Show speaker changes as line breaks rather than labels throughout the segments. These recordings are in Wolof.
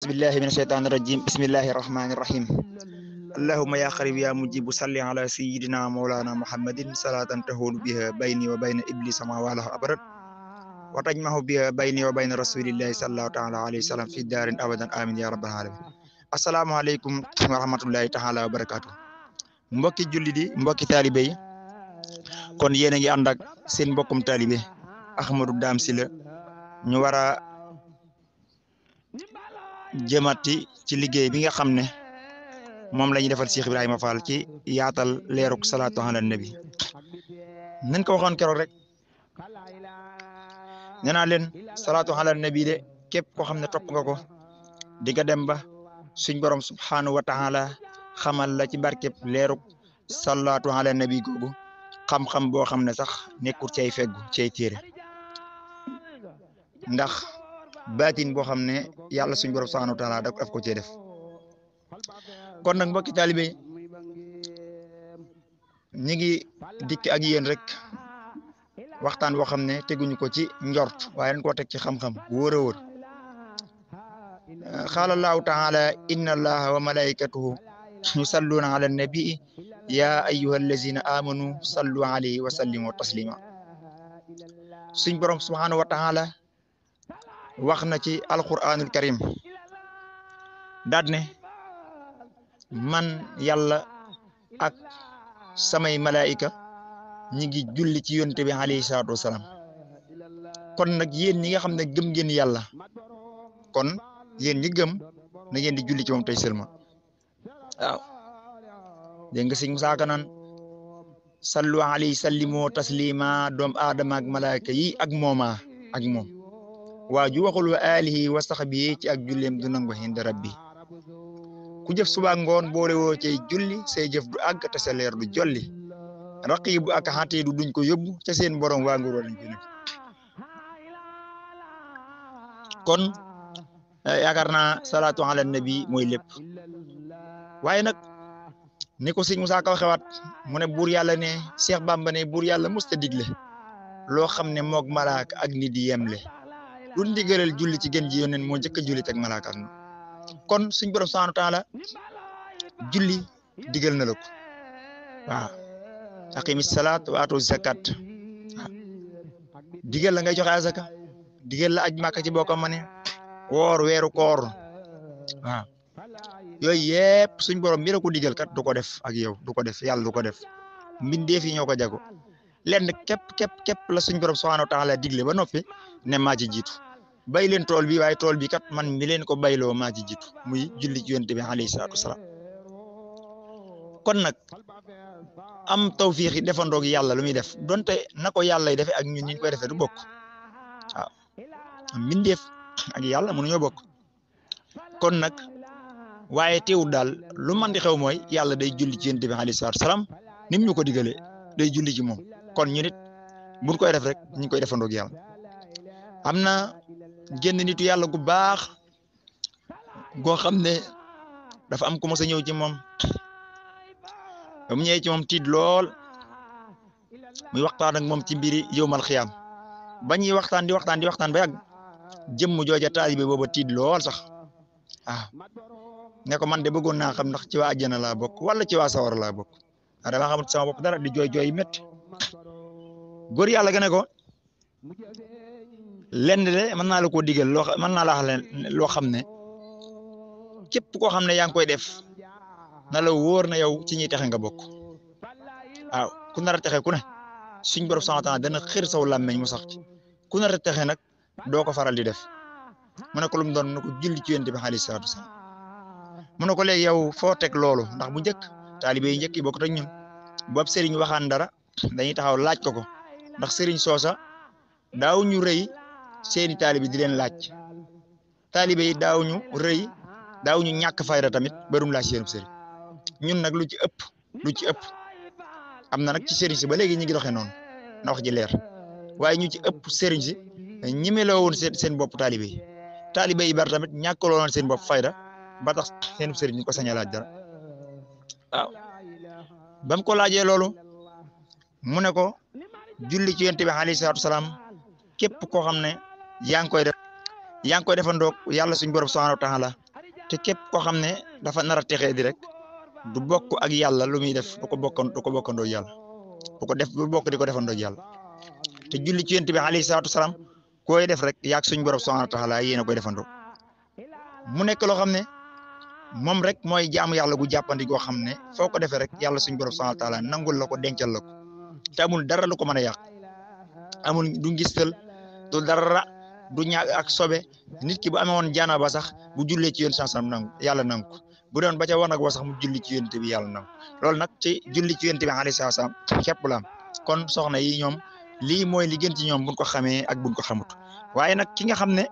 بالله من الشيطان الرجيم بسم الله الرحمن الرحيم اللهم يا قريب يا مجيب صل على سيدنا مولانا محمد صلاة تهون بها بيني وبين إبليس ما والاه أبدا وتجمع بها بيني وبين رسول الله صلى الله تعالى عليه وسلم في الدار أبدا آمين يا رب العالمين السلام عليكم ورحمة الله تعالى وبركاته mbokki julli di mbokki taalibe yi kon yéen a ngi ànd ak seen mbokkum taalibe Ahmadou Dame Sylla ñu war a jëmati ci liggéey bi nga xam ne moom la ñuy defal Cheikh Ibrahima Fall ci yaatal leeruk salaatu ala nabi nañ ko waxoon keroog rek nee naa leen salaatu ala nabi de képp koo xam ne topp nga ko di nga dem ba suñ borom subhanahu wa taala xamal la ci barkeb leeruk salaatu ala nabi googu xam-xam boo xam ne sax nekkul cay feggu cay téere ndax baatin boo xam ne yàlla suñ borom subhanahu wa taala daf ko cee def kon nag mbokki taalibe ñi ngi dikk ak yéen rek waxtaan boo xam ne teguñu ko ci njort waaye dañ koo teg ci xam-xam wóor a wóor qaala allahu taala inna allaha wa malaikatuhu yusalluna ala nabii ya ayyuha allazina amanu sallu alayhi wa sallimu taslima suñ borom subhanahu wa taala wax na ci alquranul karim daat ne man yàlla ak samay malaika ñi ngi julli ci yonte bi alayhi salaatu wasalaam kon nag yéen ñi nga xam ne gëm ngeen yàlla kon yéen ñi gëm na ngeen di julli ci moom tey seulement waaw dégg nga sëñ Musaa Ka naan sallu alayhi sallimu taslima doom aadama ak malaika yi ak mooma ak moom waa ju waxul wa alihi wa sahbihi ci ak julleem du nangu hinda rabbi ku jëf suba ngoon boole woo cay julli say jëf du àgg te sa leer du jolli raqibu ak xatiidu duñ ko yóbbu ca seen borom waa nguroo lañ ko nekk kon yaakaar naa salaatu ala nabi mooy lépp waaye nag ni ko sëñ Musaa Ka waxewaat mu ne buur yàlla ne Cheikh Bamba ne buur yàlla musta digle loo xam ne moog malaaka ak nit di yemle lu ndigalal julli ci gën ji yónneen moo njëkk a julli teg malaaka ak no kon suñ borom subhanahu wa taala julli digal na la ko waaw aqimi salaat wa atu zakat waaw digal la ngay joxe azaka digal la aj màkka ci boo ko mënee woor weeru koor waaw yooyu yëpp suñ borom mi la ko digal kat du ko def ak yow du ko def yàlla du ko def mbindeef yi ñoo ko jago lenn képp la suñ borom subhanahu wa taala digle ba noppi ne maa ci jiitu bay leen tool bi waaye tool bi kat man mi leen ko bayloo maa ci jiitu muy julli ci yonent bi alayhi salaatu wasalaam kon nag am tawfiix yi defandoog yàlla lu muy def donte na ko yàlla defee ak ñun ñu koy defee du bokk waaw mbindeef ak yàlla mënuñoo bokk kon nag waaye teewul daal lu man di xew mooy yàlla day julli ci yonent bi alayhi salaatu wasalaam ni mu ñu ko digalee day julli ci moom kon ñu nit buñ koy def rek ñu koy defandoog yàlla am na génn nitu yàlla gu baax goo xam ne dafa am ku mos a ñëw ci moom ba mu ñëwee ci moom tiit lool muy waxtaan ak moom ci mbiri yowmal xiyaam ba ñuy waxtaan di waxtaan ba yàgg jëmm jooja taalibe booba tiit lool sax waaw ne ko man de bëggoon naa xam ndax ci waa àjjana laa bokk wala ci waa sawara laa bokk ah dama xamut sama bopp dara di jooy métti góor yàlla ga ne ko lenn de mën naa la koo digal mën naa la wax loo xam ne képp koo xam ne yaa ngi koy def na la wóor na yow ci ñuy texe nga bokk waaw ku nar a texe ku ne suñ borom subhanahu wa taala dana xër saw làmmeñ mu sax ci ku nar a texe nag doo ko faral di def mu ne ko lu mu doon mu ne ko julli ci yonent bi alayhi salaatu wasalaam mu ne ko léegi yow foo teg loolu ndax bu njëkk taalibe yi njëkk yi bokk ak ñun boobu sëriñ waxaan dara dañuy taxaw laaj ko ndax sëriñ soosa daaw ñu rëy seeni taalibe di leen laaj taalibe yi daaw ñu rëy daaw ñu ñàkk fayda tamit barum laaj seen sëriñ ñun nag lu ci ëpp am na nag ci sëriñ si ba léegi ñu ngi doxee noonu na wax ji leer waaye ñu ci ëpp sëriñ si ñemeloo woon seen bopp taalibe yi bari tamit ñàkkaloo woon seen bopp fayda ba tax seen sëriñ ñu ko sañ a laaj dara waaw ba mu ko laajee loolu mu ne ko julli ci yonent bi alayhi salaatu wasalaam képp koo xam ne yaa ngi koy def yaa ngi koy defandoog yàlla suñu borom subhanahu wa taala te képp koo xam ne dafa nar a texee di rek du bokk ak yàlla lu muy def du ko bokkandoo yàlla du bokk di ko defandoo yàlla te julli ci yonent bi alayhi salaatu salaam koy def rek yaag suñ borom subhanahu wa taala yéen a koy defandoo mu nekk loo xam ne moom rek mooy jaamu yàlla gu jàppandi goo xam ne foo ko defee rek yàlla suñ borom subhanahu wa taala nangul la ko dencal la ko te amul dara lu ko mën a yàq amul du ngistal du dara du ñaag ak sobe nit ki bu amee woon jaana ba sax bu jullee ci yoon sansam nangu yàlla nangu ko bu doon ba ca war nag wa sax mu julli ci yonent bi yàlla nangu loolu nag ci julli ci yonent bi alayhi salaam képp la am kon soxna yi ñoom lii mooy li gën ci ñoom buñ ko xamee ak buñ ko xamut waaye nag ki nga xam ne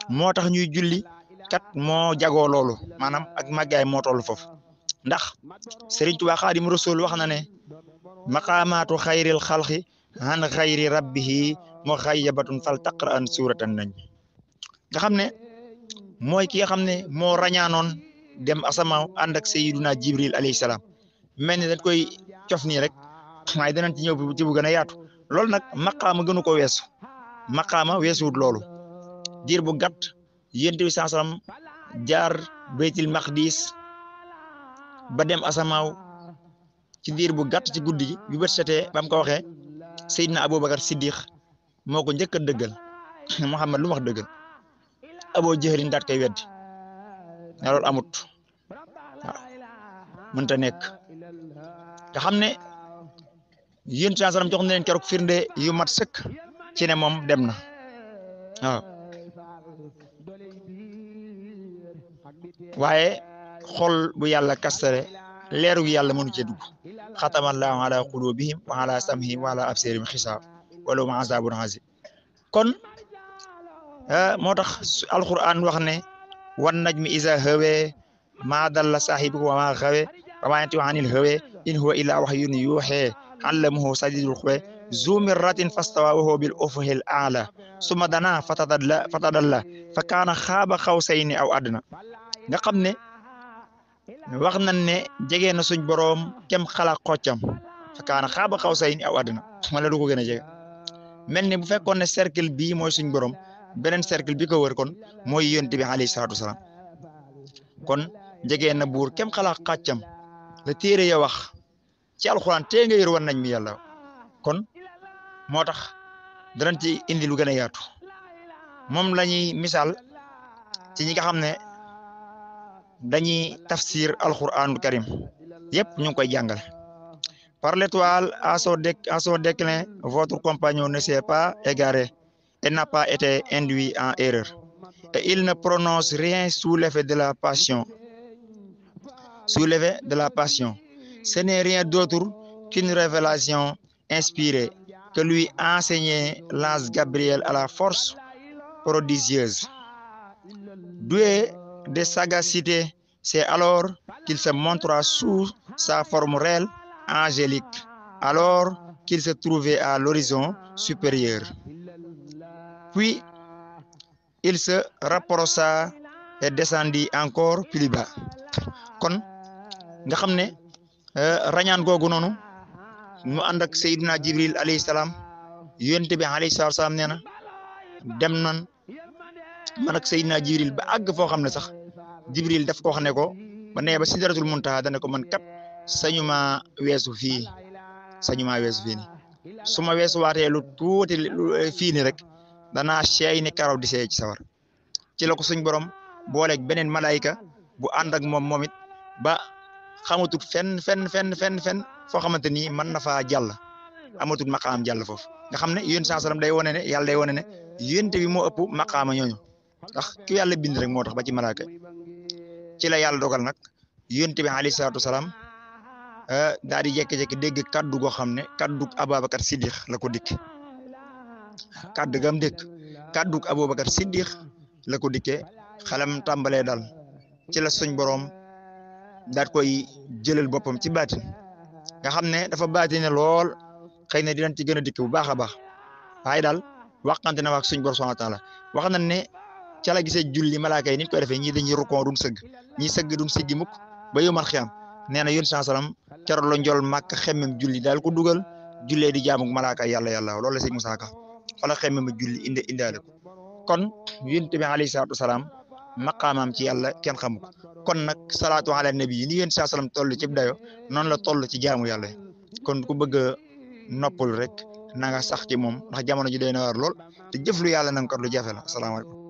moo tax ñuy julli kat moo jagoo loolu maanaam ak màggaay moo toll foofu ndax Serigne Touba Xaadimu Rasuul wax na ne maqaamaatu xayril xalqi an xayri rabbihi muxayyabatun fal taqra an suuratan nañ nga xam ne mooy ki nga xam ne moo rañaanoon dem asamaaw ànd ak Sayyiduna Jibril alayhi salaam mel ni dañ koy cof nii rek waaye danañ ci ñëw ci bu gën a yaatu loolu nag maqaama gënu ko weesu maqaama weesuwut loolu diir bu gàtt yonent bi sallallahu alayhi wasallam jaar baytil maqdis ba dem asamaaw ci diir bu gàtt ci guddi gi bi bët setee ba mu ko waxee Seydina Aboubacar Siddiq moo ko njëkk a dëggal Muhammad lu mu wax dëggal Abu Jahlin daat koy weddi ne loolu amut waaw mënta nekk nga xam ne yéen sallallahu alayhi wasallam jox na leen keroog firnde yu mat sëkk ci ne moom dem na waaw waaye xol bu yàlla kastare leeru yàlla mënu cee dugg xatamallahu ala qulubihim wa ala samhihim wa ala absarihim xisaab wala hum azabun azim kon moo tax alquran wax ne wan najmi iza hawa ma dalla saahibuhu wa ma gawa wa ma yantiqu anil hawa in huwa illa wahyun yuuhaa allamahu shadidul quwa zu mirratin fastawa wa huwa bil ufuqil a'la summa dana fatadalla fa kaana xaaba xawsayni aw adna nga xam ne wax nañ ne jege na suñ boroom kem xala xoccam fa kaana xaaba xawsayni aw adna wala du ko gën a jege mel ni bu fekkoon ne cercle bii mooy suñ boroom beneen cercle bi ko wër kon mooy yonent bi alayhi salaatu wasalaam kon jege na buur kem xala xàccam la téere ya wax ci alxuraan tee nga yër wan nañ mi yàlla kon moo tax danañ ci indi lu gën a yaatu moom la ñuy misaal ci ñi nga xam ne dañuy tafsir alxuraanul karim yëpp ñu ngi koy jàngal par l'étoile à son déclin votre compagnon ne s'est pas égaré et n'a pas été induit en erreur et il ne prononce rien sous l'effet de la passion ce n'est rien d'autre qu'une révélation inspirée que lui enseignait l'ange Gabriel à la force prodigieuse. Doué de sagacité, c'est alors qu'il se montra sous sa forme réelle angélique, alors qu'il se trouvait à l'horizon supérieur. Puis, il se rapprocha et descendit encore plus bas. Kon nga xam ne rañaan googu noonu mu ànd ak Seydina Jibril alayhi salaam yonent bi alayhi salaam nee na dem nan man ak Seydina Jibril ba àgg foo xam ne sax Jibril daf ko wax ne ko ba nee ba sidratul muntaha dane ko man kat sañu maa weesu fii nii su ma weesu waatee lu tuuti fii ni rek danaa seey ni karaw di seey ci sawar ci la ko suñ borom booleeg beneen malayka bu ànd ak moom it ba xamatut fenn foo xamante ni mën na faa jàll amatut maqaam jàll foofu nga xam ne yéen saa salaam day wane ne yàlla day wane ne yénte bi moo ëpp maqaama ñooñu ndax ki yàlla bind rek moo tax ba ci malaaka ci la yàlla dogal nag yénte bi alayhi salaatu wasalaam daal di jékki-jékki dégg kaddu goo xam ne kaddu Aboubacar Siddiq la ko dikk kaddu gam dégg kaddu Aboubacar Siddiq la ko dikkee xalam tàmbalee dal ci la suñ borom daat koy jëlal boppam ci baatin nga xam ne dafa baatine lool xëy na dinañ ci gën a dikk bu baax a baax waaye daal waxante na wax suñ borom subhanahu wa taala wax nañ ne ca la gisee julli malaaka yi nit koy defee ñii dañuy rukkoo duñ sëgg ñii sëgg duñ siggi mukk ba yomal xiyam nee na yón salaam keroog la njol màkk xemmem julli daal ko dugal jullee di jaamu malaaka yàlla loolu la sëñ Musaa Ka fa la xemmem julli indaale ko kon yonent bi alayhi salaatu wasalaam maqaamaam ci yàlla kenn xamu ko kon nag salaatu ala nabi ni yéen saa salaam toll ci dayo noonu la toll ci jaamu yàlla kon ku bëgg a noppalu rek na nga sax ci moom ndax jamono ji day na war lool te jëf lu yàlla nanga ko lu jafe la asalaamaaleykum